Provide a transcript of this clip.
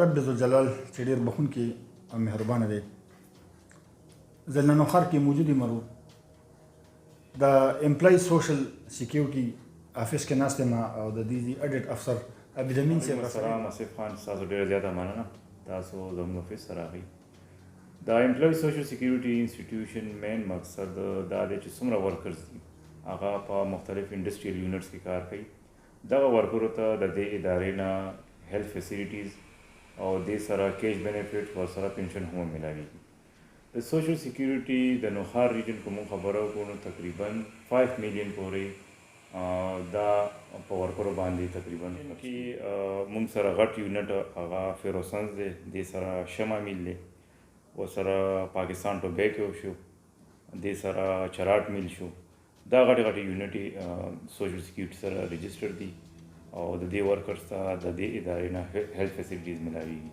رب ذوالجلال چې ډېر بخښونکی او مهربانه دی، زه نن ښار کې موجود یم د امپلای سوشل سیکیورټي افیس کې ناست یم او د دې اډیټ افسر عبدالامین صاحب السلام اسف خان تاسو ډېره زیاته مننه تاسو زموږ افیس ته راغئ. د امپلای سوشل سیکیورټي انسټیټیوشن مین مقصد دا دی چې څومره ورکرز دي هغه په مختلف انډسټریل یونټس کې کار کوي. دغه ورکرو ته د دې ادارې نه هیلث فیسیلیټیز او دې سره کیش بینیفټ ورسره پنشن هم میلاویږي. د سوشل سیکیورټي د نوښار ریجن که مونږ خبره وکړو نو تقریبا 5 میلیون پورې دا په ورکرو باندې تقریبا کې مونږ سره غټ یونټ هغه فیروسنز دی، دې سره شمع میل دی، ورسره پاکستان ټوبیکو شو، دې سره چراټ میل شو. دا غټې غټې یونټ سوشل سیکیورټي سره رجسټر دي او د دې ورکرز ته د دې ادارې نه هیلث فیسیلیټیز میلاویږي.